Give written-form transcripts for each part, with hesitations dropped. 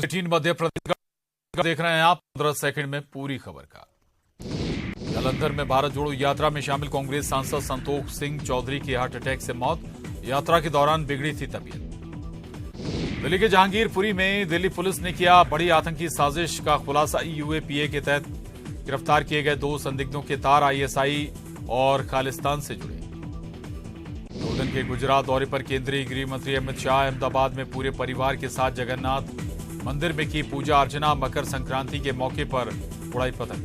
18 मध्य प्रदेश का देख रहे हैं आप 15 सेकंड में पूरी खबर का। जालंधर में भारत जोड़ो यात्रा में शामिल कांग्रेस सांसद संतोष सिंह चौधरी की हार्ट अटैक से मौत। यात्रा के दौरान बिगड़ी थी तबीयत। दिल्ली के जहांगीरपुरी में दिल्ली पुलिस ने किया बड़ी आतंकी साजिश का खुलासा। यूएपीए के तहत गिरफ्तार किए गए 2 संदिग्धों के तार आईएसआई और खालिस्तान से जुड़े। 2 दिन के गुजरात दौरे पर केंद्रीय गृह मंत्री अमित शाह अहमदाबाद में पूरे परिवार के साथ जगन्नाथ मंदिर में की पूजा अर्चना। मकर संक्रांति के मौके पर उड़ाई पतंग।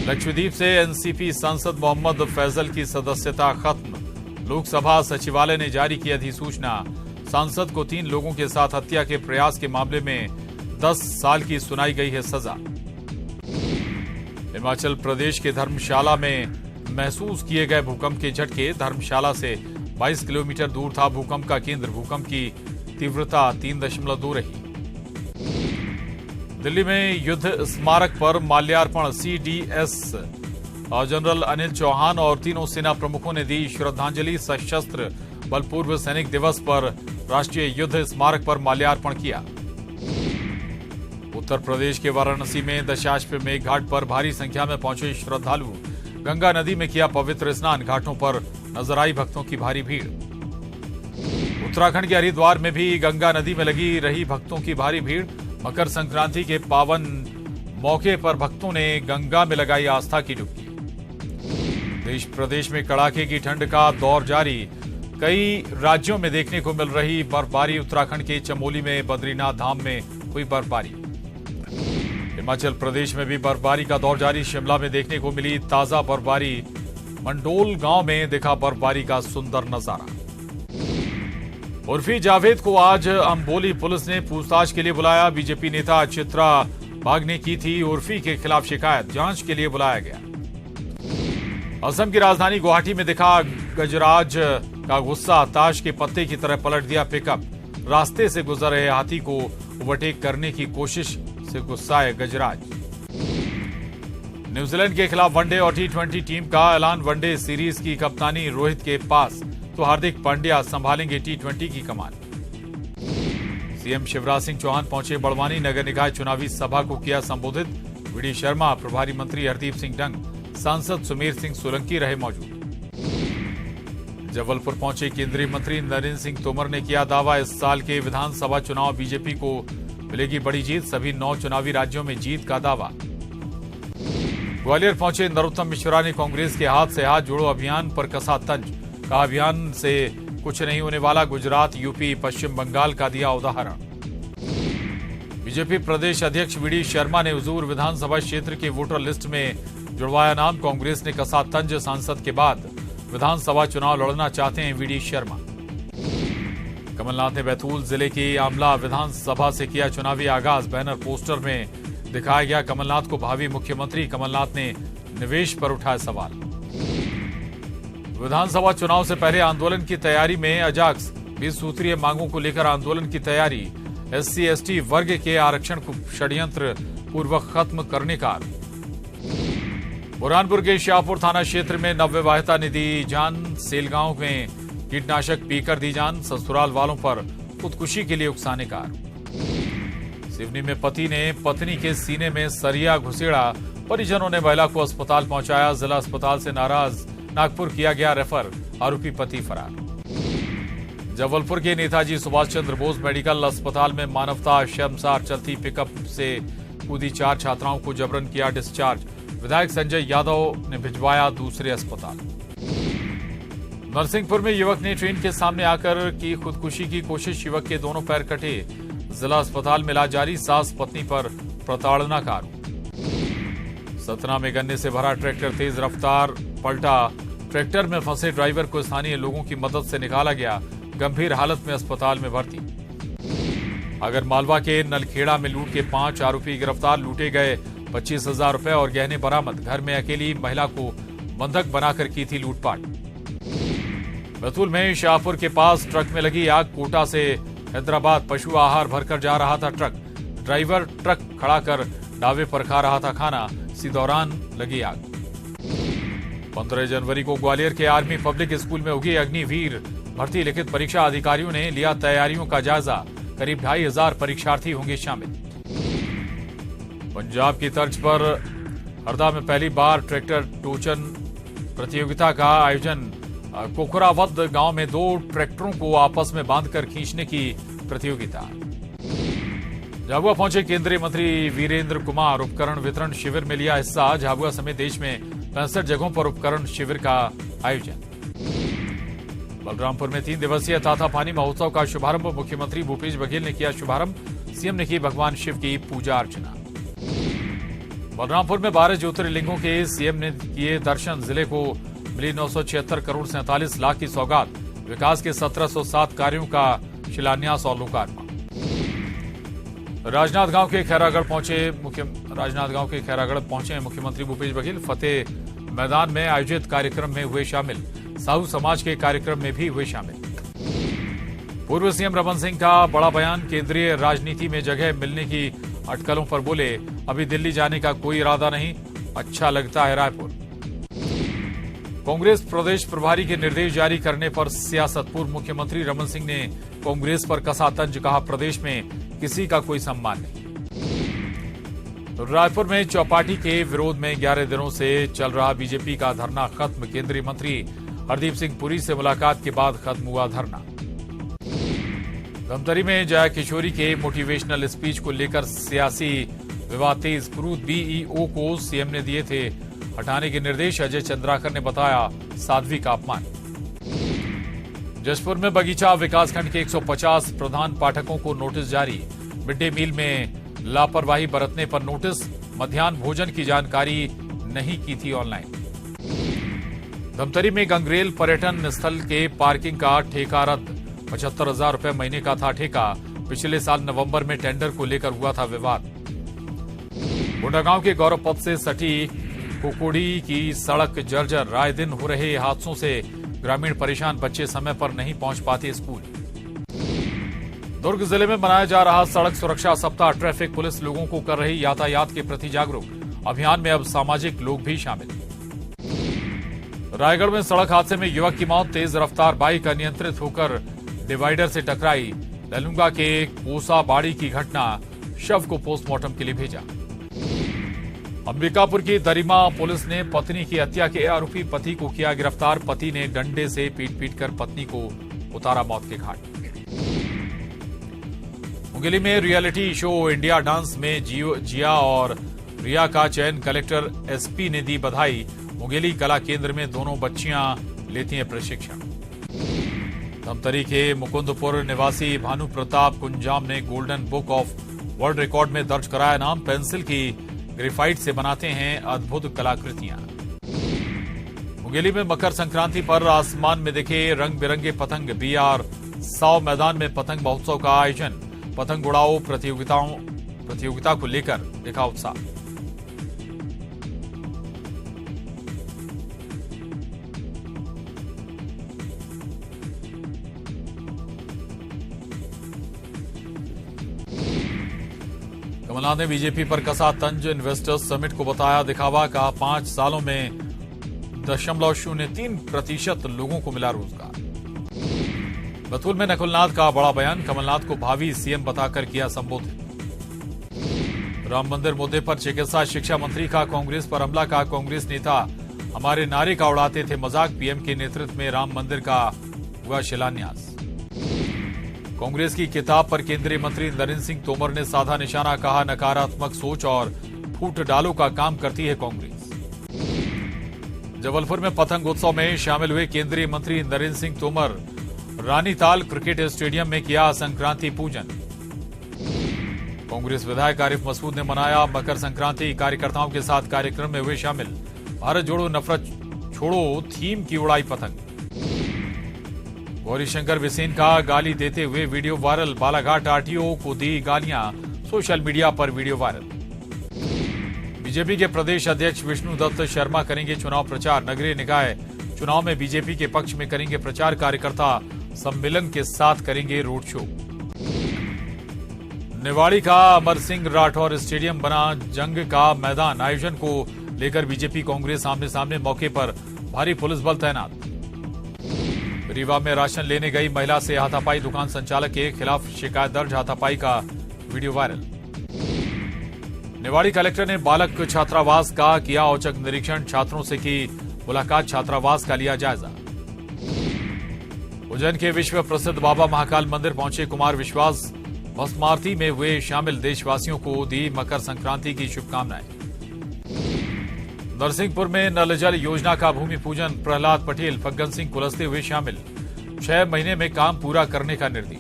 लक्षद्वीप से एनसीपी सांसद मोहम्मद फैजल की सदस्यता खत्म। लोकसभा सचिवालय ने जारी की अधिसूचना। सांसद को 3 लोगों के साथ हत्या के प्रयास के मामले में 10 साल की सुनाई गई है सजा। हिमाचल प्रदेश के धर्मशाला में महसूस किए गए भूकंप के झटके। धर्मशाला से 22 किलोमीटर दूर था भूकंप का केंद्र। भूकंप की तीव्रता 3.2 रही। दिल्ली में युद्ध स्मारक पर माल्यार्पण। सीडीएस जनरल अनिल चौहान और तीनों सेना प्रमुखों ने दी श्रद्धांजलि। सशस्त्र बल पूर्व सैनिक दिवस पर राष्ट्रीय युद्ध स्मारक पर माल्यार्पण किया। उत्तर प्रदेश के वाराणसी में दशाश्वमेध घाट पर भारी संख्या में पहुंचे श्रद्धालु। गंगा नदी में किया पवित्र स्नान। घाटों पर नजर आई भक्तों की भारी भीड़। उत्तराखंड के हरिद्वार में भी गंगा नदी में लगी रही भक्तों की भारी भीड़। मकर संक्रांति के पावन मौके पर भक्तों ने गंगा में लगाई आस्था की डुबकी। देश प्रदेश में कड़ाके की ठंड का दौर जारी। कई राज्यों में देखने को मिल रही बर्फबारी। उत्तराखंड के चमोली में बद्रीनाथ धाम में हुई बर्फबारी। हिमाचल प्रदेश में भी बर्फबारी का दौर जारी। शिमला में देखने को मिली ताजा बर्फबारी। मंडोल गांव में दिखा बर्फबारी का सुंदर नजारा। उर्फी जावेद को आज अंबोली पुलिस ने पूछताछ के लिए बुलाया। बीजेपी नेता चित्रा बाग ने की थी उर्फी के खिलाफ शिकायत। जांच के लिए बुलाया गया। असम की राजधानी गुवाहाटी में दिखा गजराज का गुस्सा। ताश के पत्ते की तरह पलट दिया पिकअप। रास्ते से गुजर रहे हाथी को ओवरटेक करने की कोशिश से गुस्साए गजराज। न्यूजीलैंड के खिलाफ वनडे और टी20 टीम का ऐलान। वनडे सीरीज की कप्तानी रोहित के पास तो हार्दिक पांड्या संभालेंगे टी20 की कमान। सीएम शिवराज सिंह चौहान पहुंचे बड़वानी। नगर निकाय चुनावी सभा को किया संबोधित। वीडी शर्मा, प्रभारी मंत्री हरदीप सिंह डंग, सांसद सुमेर सिंह सोलंकी रहे मौजूद। जबलपुर पहुंचे केंद्रीय मंत्री नरेंद्र सिंह तोमर ने किया दावा। इस साल के विधानसभा चुनाव बीजेपी को मिलेगी बड़ी जीत। सभी 9 चुनावी राज्यों में जीत का दावा। ग्वालियर पहुंचे नरोत्तम मिश्रा ने कांग्रेस के हाथ से हाथ जोड़ो अभियान पर कसा तंज। कहा अभियान से कुछ नहीं होने वाला। गुजरात, यूपी, पश्चिम बंगाल का दिया उदाहरण। बीजेपी प्रदेश अध्यक्ष वीडी शर्मा ने हुजूर विधानसभा क्षेत्र के वोटर लिस्ट में जुड़वाया नाम। कांग्रेस ने कसा तंज। सांसद के बाद विधानसभा चुनाव लड़ना चाहते हैं वीडी शर्मा। कमलनाथ ने बैतूल जिले की आमला विधानसभा से किया चुनावी आगाज। बैनर पोस्टर में दिखाया गया कमलनाथ को भावी मुख्यमंत्री। कमलनाथ ने निवेश पर उठाया सवाल। विधानसभा चुनाव से पहले आंदोलन की तैयारी में अजाक्स। 20 सूत्रीय मांगों को लेकर आंदोलन की तैयारी। एससी एसटी वर्ग के आरक्षण को षड्यंत्र पूर्वक खत्म करने का आरोप। बुरहानपुर के शाहपुर थाना क्षेत्र में नवविवाहिता ने दी जान। सेलगांव में कीटनाशक पीकर दी जान। ससुराल वालों पर खुदकुशी के लिए उकसाने का आरोप। सिवनी में पति ने पत्नी के सीने में सरिया घुसेड़ा। परिजनों ने महिला को अस्पताल पहुंचाया। जिला अस्पताल से नाराज नागपुर किया गया रेफर। आरोपी पति फरार। जबलपुर के नेताजी सुभाष चंद्र बोस मेडिकल अस्पताल में मानवता शर्मसार चलती पिकअप से कूदी 4 छात्राओं को जबरन किया डिस्चार्ज। विधायक संजय यादव ने भिजवाया दूसरे अस्पताल। नरसिंहपुर में युवक ने ट्रेन के सामने आकर की खुदकुशी की कोशिश। युवक के दोनों पैर कटे। जिला अस्पताल में इलाज जारी। सास पत्नी पर प्रताड़ना का आरोप। सतना में गन्ने से भरा ट्रैक्टर तेज रफ्तार पलटा। ट्रैक्टर में फंसे ड्राइवर को स्थानीय लोगों की मदद से निकाला गया। गंभीर हालत में अस्पताल में भर्ती। अगर मालवा के नलखेड़ा में लूट के 5 आरोपी गिरफ्तार। लूटे गए 25,000 रुपए और गहने बरामद। घर में अकेली महिला को बंधक बनाकर की थी लूटपाट। बैतूल में शाहपुर के पास ट्रक में लगी आग। कोटा से हैदराबाद पशु आहार भरकर जा रहा था ट्रक। ड्राइवर ट्रक खड़ा कर ढाबे पर खा रहा था खाना। इसी दौरान लगी आग। 15 जनवरी को ग्वालियर के आर्मी पब्लिक स्कूल में होगी अग्निवीर भर्ती। लिखित परीक्षा। अधिकारियों ने लिया तैयारियों का जायजा। करीब 2500 परीक्षार्थी होंगे शामिल। पंजाब की तर्ज पर हरदा में पहली बार ट्रैक्टर टोचन प्रतियोगिता का आयोजन। कोखरावद गांव में 2 ट्रैक्टरों को आपस में बांधकर खींचने की प्रतियोगिता। झाबुआ पहुंचे केंद्रीय मंत्री वीरेंद्र कुमार, उपकरण वितरण शिविर में लिया हिस्सा। झाबुआ समेत देश में 65 जगहों पर उपकरण शिविर का आयोजन। बलरामपुर में 3 दिवसीय तातापानी महोत्सव का शुभारंभ। मुख्यमंत्री भूपेश बघेल ने किया शुभारंभ। सीएम ने की भगवान शिव की पूजा अर्चना। बलरामपुर में 12 ज्योतिर्लिंगों के सीएम ने किए दर्शन। जिले को मिली 976 करोड़ 47 लाख की सौगात। विकास के 1707 कार्यों का शिलान्यास और लोकार्पण। राजनांदगांव के खैरागढ़ पहुंचे मुख्यमंत्री भूपेश बघेल। फतेह मैदान में आयोजित कार्यक्रम में हुए शामिल। साहू समाज के कार्यक्रम में भी हुए शामिल। पूर्व सीएम रमन सिंह का बड़ा बयान। केंद्रीय राजनीति में जगह मिलने की अटकलों पर बोले, अभी दिल्ली जाने का कोई इरादा नहीं, अच्छा लगता है रायपुर। कांग्रेस प्रदेश प्रभारी के निर्देश जारी करने पर सियासत। पूर्व मुख्यमंत्री रमन सिंह ने कांग्रेस पर कसा तंज। कहा, प्रदेश में किसी का कोई सम्मान नहीं। रायपुर में चौपाटी के विरोध में 11 दिनों से चल रहा बीजेपी का धरना खत्म। केंद्रीय मंत्री हरदीप सिंह पुरी से मुलाकात के बाद खत्म हुआ धरना। धमतरी में जया किशोरी के मोटिवेशनल स्पीच को लेकर सियासी विवाद तेज। पूर्व बीईओ को सीएम ने दिए थे हटाने के निर्देश। अजय चंद्राकर ने बताया साध्वी का अपमान। जशपुर में बगीचा विकासखंड के 150 प्रधान पाठकों को नोटिस जारी। मिड डे मील में लापरवाही बरतने पर नोटिस। मध्याह्न भोजन की जानकारी नहीं की थी ऑनलाइन। धमतरी में गंगरेल पर्यटन स्थल के पार्किंग का ठेका रद्द। 75,000 रुपए महीने का था ठेका। पिछले साल नवंबर में टेंडर को लेकर हुआ था विवाद। मुंडागांव के गौरव पथ से सटी कुकुड़ी की सड़क जर्जर। राय दिन हो रहे हादसों से ग्रामीण परेशान। बच्चे समय पर नहीं पहुंच पाते स्कूल। दुर्ग जिले में मनाया जा रहा सड़क सुरक्षा सप्ताह। ट्रैफिक पुलिस लोगों को कर रही यातायात के प्रति जागरूक। अभियान में अब सामाजिक लोग भी शामिल। रायगढ़ में सड़क हादसे में युवक की मौत। तेज रफ्तार बाइक अनियंत्रित होकर डिवाइडर से टकराई। ललुंगा के कोसा बाड़ी की घटना। शव को पोस्टमार्टम के लिए भेजा। अंबिकापुर की दरिमा पुलिस ने पत्नी की हत्या के आरोपी पति को किया गिरफ्तार। पति ने डंडे से पीट कर पत्नी को उतारा मौत के घाट। मुंगेली में रियलिटी शो इंडिया डांस में जिया और रिया का चयन। कलेक्टर एसपी ने दी बधाई। मुंगेली कला केंद्र में दोनों बच्चियां लेती हैं प्रशिक्षण। धमतरी के मुकुंदपुर निवासी भानु प्रताप कुंजाम ने golden book of world record में दर्ज कराया नाम। पेंसिल की ग्रेफाइट से बनाते हैं अद्भुत कलाकृतियां। मुंगेली में मकर संक्रांति पर आसमान में दिखे रंग बिरंगे पतंग। बीआर 100 मैदान में पतंग महोत्सव का आयोजन। पतंग उड़ाओ प्रतियोगिता को लेकर दिखा उत्साह। कमलनाथ ने बीजेपी पर कसा तंज। इन्वेस्टर्स समिट को बताया दिखावा का। 5 सालों में 0.03% लोगों को मिला रोजगार। बैतूल में नकुलनाथ का बड़ा बयान। कमलनाथ को भावी सीएम बताकर किया संबोधित। राम मंदिर मुद्दे पर चिकित्सा शिक्षा मंत्री का कांग्रेस पर हमला। का कांग्रेस नेता हमारे नारे का उड़ाते थे मजाक। पीएम के नेतृत्व में राम मंदिर का हुआ शिलान्यास। कांग्रेस की किताब पर केंद्रीय मंत्री नरेंद्र सिंह तोमर ने साधा निशाना। कहा, नकारात्मक सोच और फूट डालो का काम करती है कांग्रेस। जबलपुर में पतंग उत्सव में शामिल हुए केंद्रीय मंत्री नरेंद्र सिंह तोमर। रानीताल क्रिकेट स्टेडियम में किया संक्रांति पूजन। कांग्रेस विधायक आरिफ मसूद ने मनाया मकर संक्रांति। कार्यकर्ताओं के साथ कार्यक्रम में हुए शामिल। भारत जोड़ो नफरत छोड़ो थीम की उड़ाई पतंग। गौरीशंकर बिसेन का गाली देते हुए वीडियो वायरल। बालाघाट आरटीओ को दी गालियां। सोशल मीडिया पर वीडियो वायरल। बीजेपी के प्रदेश अध्यक्ष विष्णु दत्त शर्मा करेंगे चुनाव प्रचार। नगरीय निकाय चुनाव में बीजेपी के पक्ष में करेंगे प्रचार। कार्यकर्ता सम्मेलन के साथ करेंगे रोड शो। निवाड़ी का अमर सिंह राठौर स्टेडियम बना जंग का मैदान। आयोजन को लेकर बीजेपी कांग्रेस आमने सामने। मौके पर भारी पुलिस बल तैनात। रीवा में राशन लेने गई महिला से हाथापाई, दुकान संचालक के खिलाफ शिकायत दर्ज, हाथापाई का वीडियो वायरल। निवाड़ी कलेक्टर ने बालक छात्रावास का किया औचक निरीक्षण, छात्रों से की मुलाकात, छात्रावास का लिया जायजा। उज्जैन के विश्व प्रसिद्ध बाबा महाकाल मंदिर पहुंचे कुमार विश्वास, भस्मारती में हुए शामिल, देशवासियों को दी मकर संक्रांति की शुभकामनाएं। नरसिंहपुर में नल जल योजना का भूमि पूजन, प्रहलाद पटेल, फग्गन सिंह कुलस्ते हुए शामिल, 6 महीने में काम पूरा करने का निर्देश।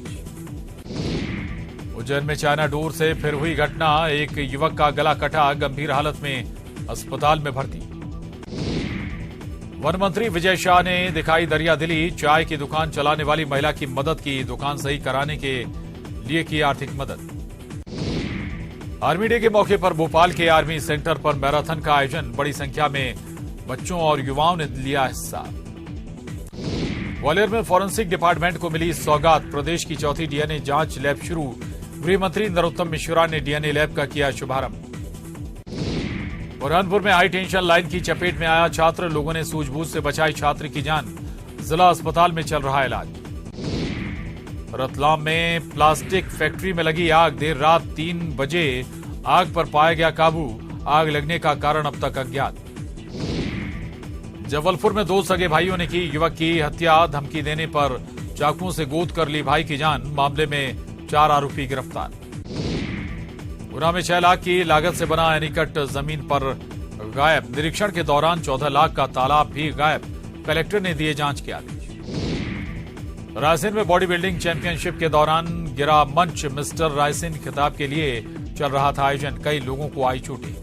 उज्जैन में चाइना डोर से फिर हुई घटना, एक युवक का गला कटा, गंभीर हालत में अस्पताल में भर्ती। वन मंत्री विजय शाह ने दिखाई दरियादिली, चाय की दुकान चलाने वाली महिला की मदद की, दुकान सही कराने के लिए की आर्थिक मदद। आर्मी डे के मौके पर भोपाल के आर्मी सेंटर पर मैराथन का आयोजन, बड़ी संख्या में बच्चों और युवाओं ने लिया हिस्सा। ग्वालियर में फॉरेंसिक डिपार्टमेंट को मिली सौगात, प्रदेश की चौथी डीएनए जांच लैब शुरू, गृह मंत्री नरोत्तम मिश्रा ने डीएनए लैब का किया शुभारंभ। बुरहानपुर में हाई टेंशन लाइन की चपेट में आया छात्र, लोगों ने सूझबूझ से बचाई छात्र की जान, जिला अस्पताल में चल रहा इलाज। रतलाम में प्लास्टिक फैक्ट्री में लगी आग, देर रात 3 बजे आग पर पाया गया काबू, आग लगने का कारण अब तक अज्ञात। जबलपुर में 2 सगे भाइयों ने की युवक की हत्या, धमकी देने पर चाकुओं से गोद कर ली भाई की जान, मामले में 4 आरोपी गिरफ्तार। गुना में 6 लाख की लागत से बना एनीकट जमीन पर गायब, निरीक्षण के दौरान 14 लाख का तालाब भी गायब, कलेक्टर ने दिए जांच के आदेश। रायसेन में बॉडी बिल्डिंग चैंपियनशिप के दौरान गिरा मंच, मिस्टर रायसेन खिताब के लिए चल रहा था आयोजन, कई लोगों को आई चोटें।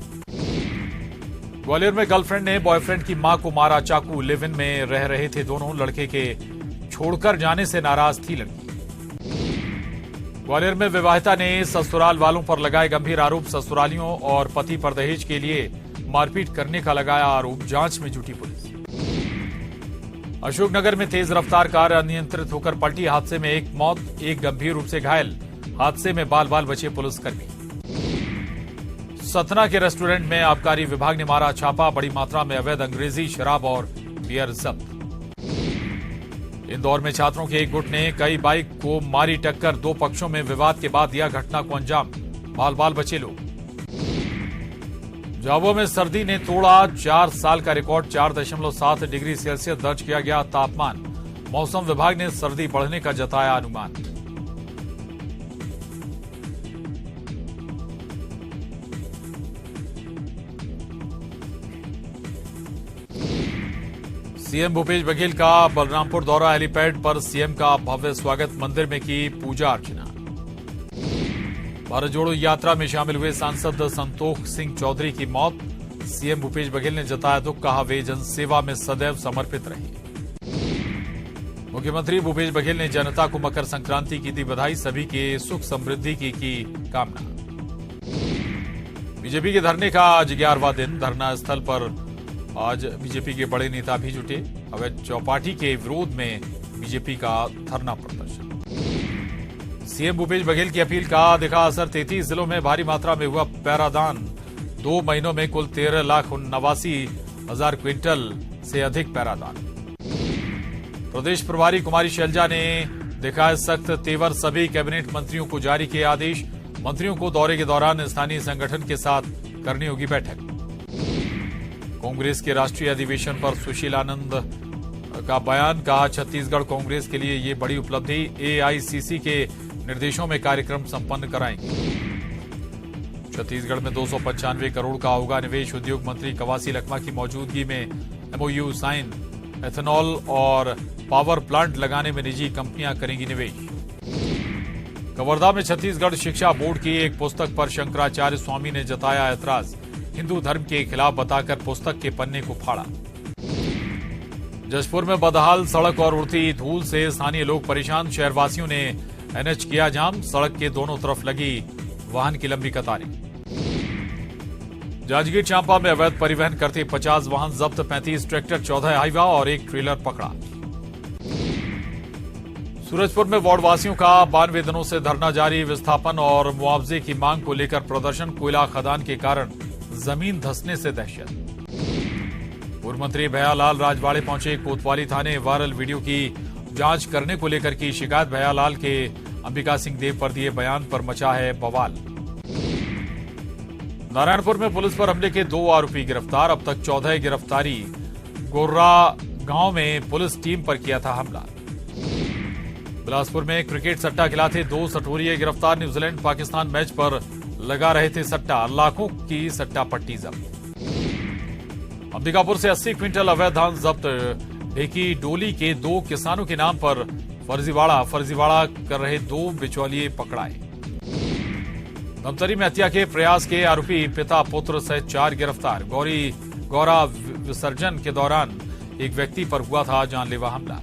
ग्वालियर में गर्लफ्रेंड ने बॉयफ्रेंड की मां को मारा चाकू, लिव इन में रह रहे थे दोनों, लड़के के छोड़कर जाने से नाराज थी लड़की। ग्वालियर में विवाहिता ने ससुराल वालों पर लगाए गंभीर आरोप, ससुरालियों और पति पर दहेज के लिए मारपीट करने का लगाया आरोप, जांच में जुटी पुलिस। अशोकनगर में तेज रफ्तार कार अनियंत्रित होकर पलटी, हादसे में 1 मौत, 1 गंभीर रूप से घायल, हादसे में बाल बाल बचे पुलिसकर्मी। सतना के रेस्टोरेंट में आबकारी विभाग ने मारा छापा, बड़ी मात्रा में अवैध अंग्रेजी शराब और बियर जब्त। इंदौर में छात्रों के एक गुट ने कई बाइक को मारी टक्कर, 2 पक्षों में विवाद के बाद दिया घटना को अंजाम, बाल बाल बचे लोग। झाबुआ में सर्दी ने तोड़ा 4 साल का रिकॉर्ड, 4.7 डिग्री सेल्सियस दर्ज किया गया तापमान, मौसम विभाग ने सर्दी बढ़ने का जताया अनुमान। सीएम भूपेश बघेल का बलरामपुर दौरा, हेलीपैड पर सीएम का भव्य स्वागत, मंदिर में की पूजा अर्चना। भारत जोड़ो यात्रा में शामिल हुए सांसद संतोख सिंह चौधरी की मौत, सीएम भूपेश बघेल ने जताया दुख, कहा वे जनसेवा में सदैव समर्पित रहे। मुख्यमंत्री भूपेश बघेल ने जनता को मकर संक्रांति की दी बधाई, सभी के सुख समृद्धि की कामना। बीजेपी के धरने का आज 11वां दिन, धरना स्थल पर आज बीजेपी के बड़े नेता भी जुटे, अवैध चौपाटी के विरोध में बीजेपी का धरना प्रदर्शन। सीएम भूपेश बघेल की अपील का दिखा असर, 33 जिलों में भारी मात्रा में हुआ पैरादान, 2 महीनों में कुल 13,89,000 क्विंटल से अधिक पैरादान। प्रदेश प्रभारी कुमारी शैलजा ने दिखाए सख्त तेवर, सभी कैबिनेट मंत्रियों को जारी किए आदेश, मंत्रियों को दौरे के दौरान स्थानीय संगठन के साथ करनी होगी बैठक। कांग्रेस के राष्ट्रीय अधिवेशन पर सुशील आनंद का बयान, कहा छत्तीसगढ़ कांग्रेस के लिए ये बड़ी उपलब्धि, एआईसीसी के निर्देशों में कार्यक्रम संपन्न कराएंगे। छत्तीसगढ़ में 295 करोड़ का होगा निवेश, उद्योग मंत्री कवासी लखमा की मौजूदगी में एमओयू साइन, एथेनॉल और पावर प्लांट लगाने में निजी कंपनियां करेंगी निवेश। कवर्धा में छत्तीसगढ़ शिक्षा बोर्ड की एक पुस्तक पर शंकराचार्य स्वामी ने जताया ऐतराज, हिंदू धर्म के खिलाफ बताकर पुस्तक के पन्ने को फाड़ा। जशपुर में बदहाल सड़क और उड़ती धूल से स्थानीय लोग परेशान, शहरवासियों ने एनएच किया जाम, सड़क के दोनों तरफ लगी वाहन की लंबी कतारें। जांजगीर चांपा में अवैध परिवहन करते 50 वाहन जब्त, 35 ट्रैक्टर, 14 हाईवा और 1 ट्रेलर पकड़ा। सूरजपुर में वार्डवासियों का 92 दिनों से धरना जारी, विस्थापन और मुआवजे की मांग को लेकर प्रदर्शन, कोयला खदान के कारण जमीन धंसने से दहशत। पूर्व मंत्री भैयालाल राजवाड़े पहुंचे कोतवाली थाने, वायरल वीडियो की जांच करने को लेकर की शिकायत। भैयालाल के अंबिका सिंह देव पर दिए बयान पर मचा है बवाल। नारायणपुर में पुलिस पर हमले के 2 आरोपी गिरफ्तार। अब तक 14 गिरफ्तारी। गोर्रा गांव में पुलिस टीम पर किया था हमला। बिलासपुर में क्रिकेट सट्टा खिलाते 2 सटोरिये गिरफ्तार। न्यूजीलैंड पाकिस्तान मैच पर लगा रहे थे सट्टा। लाखों की सट्टा पट्टी जब्त। अंबिकापुर से 80 क्विंटल अवैध धान जब्त। ढेकी डोली के 2 किसानों के नाम पर फर्जीवाड़ा कर रहे 2 बिचौलिए पकड़ाए। धमतरी में हत्या के प्रयास के आरोपी पिता पुत्र सहित 4 गिरफ्तार। गौरा विसर्जन के दौरान एक व्यक्ति पर हुआ था जानलेवा हमला।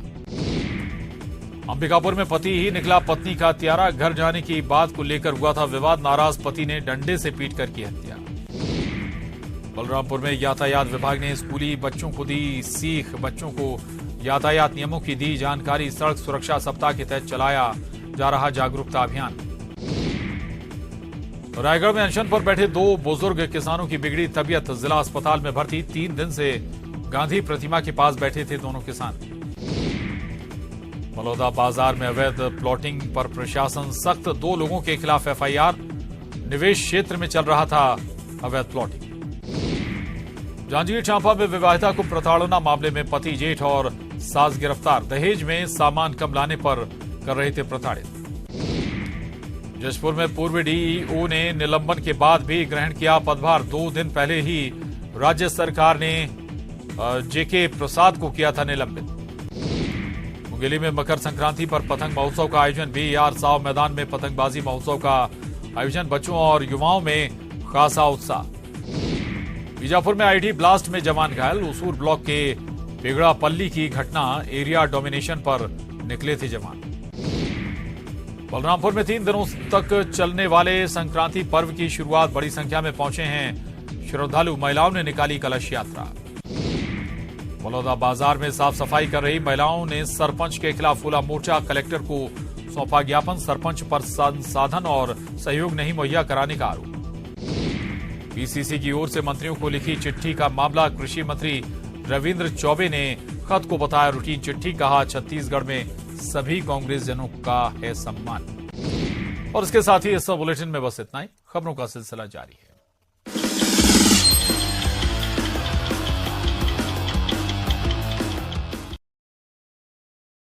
अंबिकापुर में पति ही निकला पत्नी का हत्यारा। घर जाने की बात को लेकर हुआ था विवाद। नाराज पति ने डंडे से पीटकर की हत्या। बलरामपुर में यातायात विभाग ने स्कूली बच्चों को दी सीख। बच्चों को यातायात नियमों की दी जानकारी। सड़क सुरक्षा सप्ताह के तहत चलाया जा रहा जागरूकता अभियान। रायगढ़ में अनशन पर बैठे 2 बुजुर्ग किसानों की बिगड़ी तबीयत। जिला अस्पताल में भर्ती। 3 दिन से गांधी प्रतिमा के पास बैठे थे दोनों किसान। बलौदा बाजार में अवैध प्लॉटिंग पर प्रशासन सख्त। 2 लोगों के खिलाफ एफआईआर। निवेश क्षेत्र में चल रहा था अवैध प्लॉटिंग। जांजगीर चांपा में विवाहिता को प्रताड़ना मामले में पति जेठ और सास गिरफ्तार। दहेज में सामान कम लाने पर कर रहे थे प्रताड़ित। जशपुर में पूर्व डीईओ ने निलंबन के बाद भी ग्रहण किया पदभार। 2 दिन पहले ही राज्य सरकार ने जेके प्रसाद को किया था निलंबित। मुंगेली में मकर संक्रांति पर पतंग महोत्सव का आयोजन। बीआर साव मैदान में पतंगबाजी महोत्सव का आयोजन। बच्चों और युवाओं में खासा उत्साह। बीजापुर में आईडी ब्लास्ट में जवान घायल। उसूर ब्लॉक के पेगड़ापल्ली की घटना। एरिया डोमिनेशन पर निकले थे जवान। बलरामपुर में 3 दिनों तक चलने वाले संक्रांति पर्व की शुरुआत। बड़ी संख्या में पहुंचे हैं श्रद्धालु। महिलाओं ने निकाली कलश यात्रा। बलौदा बाजार में साफ सफाई कर रही महिलाओं ने सरपंच के खिलाफ खोला मोर्चा। कलेक्टर को सौंपा ज्ञापन। सरपंच पर संसाधन और सहयोग नहीं मुहैया कराने का आरोप। पीसीसी की ओर से मंत्रियों को लिखी चिट्ठी का मामला। कृषि मंत्री रविंद्र चौबे ने खत को बताया रूटीन चिट्ठी। कहा छत्तीसगढ़ में सभी कांग्रेस जनों का है सम्मान। और इसके साथ ही इस बुलेटिन में बस इतना ही। खबरों का सिलसिला जारी है।